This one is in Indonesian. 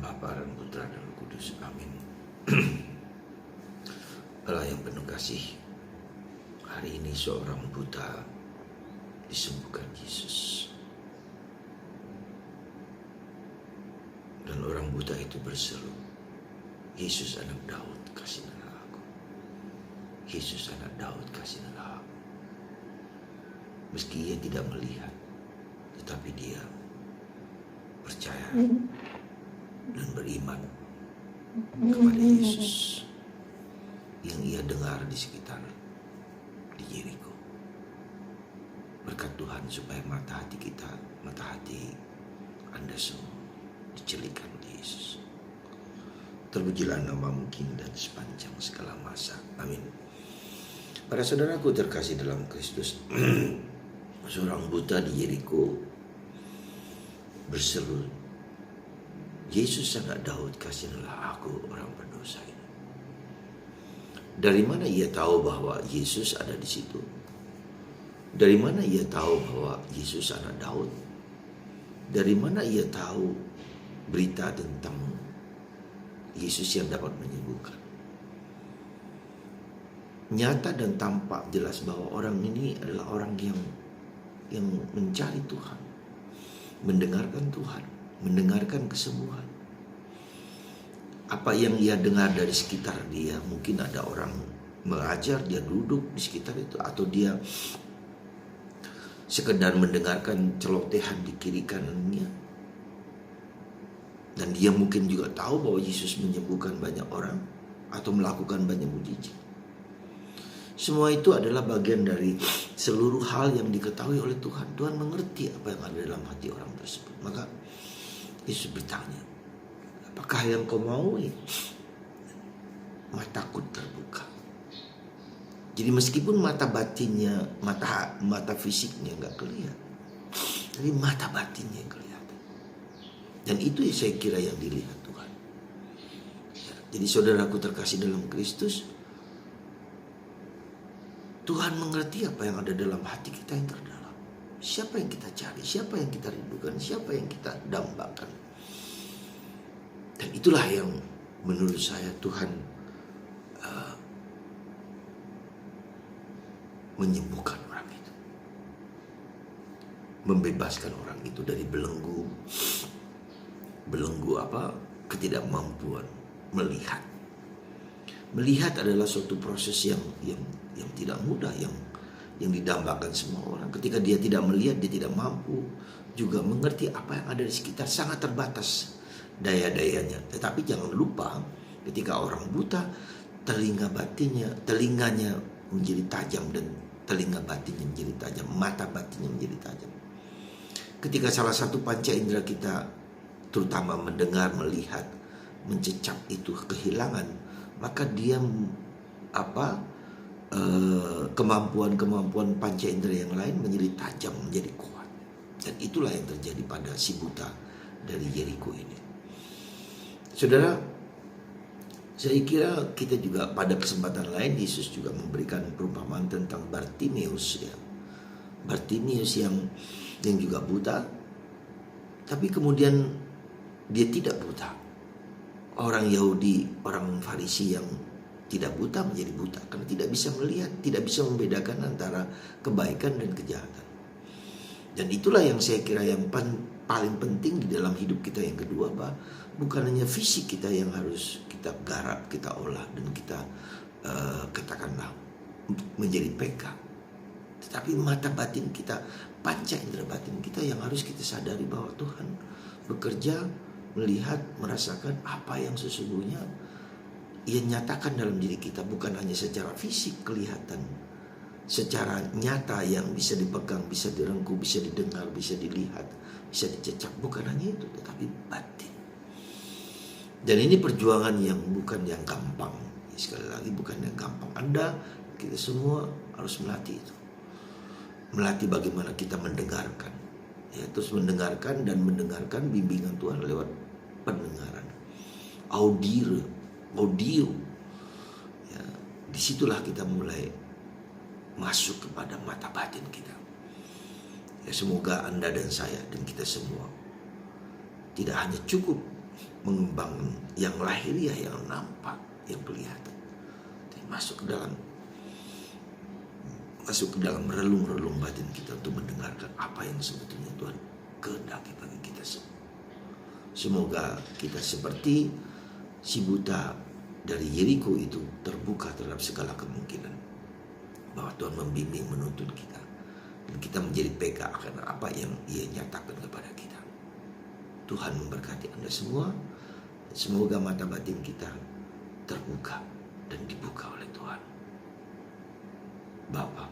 Bapa dan Putra dan Roh Kudus. Amin. Allah yang penuh kasih, hari ini seorang buta disembuhkan Yesus. Dan orang buta itu berseru, Yesus anak Daud, kasihanilah aku. Yesus anak Daud, kasihanilah aku. Meski ia tidak melihat, tetapi dia percaya dan beriman kepada Yesus yang ia dengar di sekitar di Yeriko. Berkat Tuhan supaya mata hati kita, mata hati Anda semua dicelikan oleh Yesus. Terpujilah nama-Mu kini dan sepanjang segala masa. Amin. Para saudaraku terkasih dalam Kristus, seorang buta di Yeriko berseru, Yesus anak Daud, kasihanilah aku orang berdosa ini. Dari mana ia tahu bahwa Yesus ada di situ? Dari mana ia tahu bahwa Yesus anak Daud? Dari mana ia tahu berita tentang Yesus yang dapat menyembuhkan? Nyata dan tampak jelas bahwa orang ini adalah orang yang mencari Tuhan, mendengarkan Tuhan, mendengarkan kesembuhan. Apa yang ia dengar dari sekitar dia, mungkin ada orang mengajar, dia duduk di sekitar itu, atau dia sekedar mendengarkan celotehan di kiri kanannya. Dan dia mungkin juga tahu bahwa Yesus menyembuhkan banyak orang atau melakukan banyak mujizat. Semua itu adalah bagian dari seluruh hal yang diketahui oleh Tuhan. Tuhan mengerti apa yang ada dalam hati orang tersebut. Maka Yesus bertanya, apakah yang kau mau? Mataku terbuka. Jadi meskipun mata batinnya, mata fisiknya nggak kelihatan, tapi mata batinnya yang kelihatan. Dan itu saya kira yang dilihat Tuhan. Ya, jadi saudaraku terkasih dalam Kristus, Tuhan mengerti apa yang ada dalam hati kita yang terdalam. Siapa yang kita cari, siapa yang kita rindukan, siapa yang kita dambakan. Dan itulah yang menurut saya Tuhan menyembuhkan orang itu. Membebaskan orang itu dari belenggu ketidakmampuan melihat. Melihat adalah suatu proses yang tidak mudah, yang didambakan semua orang. Ketika dia tidak melihat, dia tidak mampu juga mengerti apa yang ada di sekitar, sangat terbatas daya-dayanya. Tetapi jangan lupa, ketika orang buta, telinganya menjadi tajam, dan telinga batinnya menjadi tajam, mata batinnya menjadi tajam. Ketika salah satu panca indera kita, terutama mendengar, melihat, mencecap itu kehilangan, maka dia kemampuan panca indera yang lain menjadi tajam, menjadi kuat. Dan itulah yang terjadi pada si buta dari Yeriko ini. Saudara, saya kira kita juga pada kesempatan lain Yesus juga memberikan perumpamaan tentang Bartimeus, ya. Bartimeus yang juga buta, tapi kemudian dia tidak buta. Orang Yahudi, orang Farisi yang tidak buta menjadi buta karena tidak bisa melihat, tidak bisa membedakan antara kebaikan dan kejahatan. Dan itulah yang saya kira yang paling penting di dalam hidup kita yang kedua, Pak. Bukan hanya fisik kita yang harus kita garap, kita olah, dan kita katakanlah menjadi PK. Tetapi mata batin kita, panca indera batin kita yang harus kita sadari bahwa Tuhan bekerja, melihat, merasakan apa yang sesungguhnya Ia nyatakan dalam diri kita, bukan hanya secara fisik kelihatan, secara nyata yang bisa dipegang, bisa direngkuh, bisa didengar, bisa dilihat, bisa dicecap. Bukan hanya itu, tetapi batin. Dan ini perjuangan yang bukan yang gampang. Sekali lagi, bukan yang gampang. Kita semua harus melatih itu. Melatih bagaimana kita mendengarkan. Ya, terus mendengarkan dan mendengarkan bimbingan Tuhan lewat pendengaran. Audio. Ya, disitulah kita mulai masuk kepada mata batin kita. Ya, semoga Anda dan saya dan kita semua tidak hanya cukup mengembangkan yang lahiriah, yang nampak, yang kelihatan. Masuk ke dalam relung-relung batin kita untuk mendengarkan apa yang sebetulnya Tuhan kehendaki bagi kita semua. Semoga kita seperti si buta dari Yeriko itu terbuka terhadap segala kemungkinan, bahwa Tuhan membimbing, menuntun kita, dan kita menjadi peka akan apa yang Ia nyatakan kepada kita. Tuhan memberkati Anda semua. Semoga mata batin kita terbuka dan dibuka oleh Tuhan. Bapa,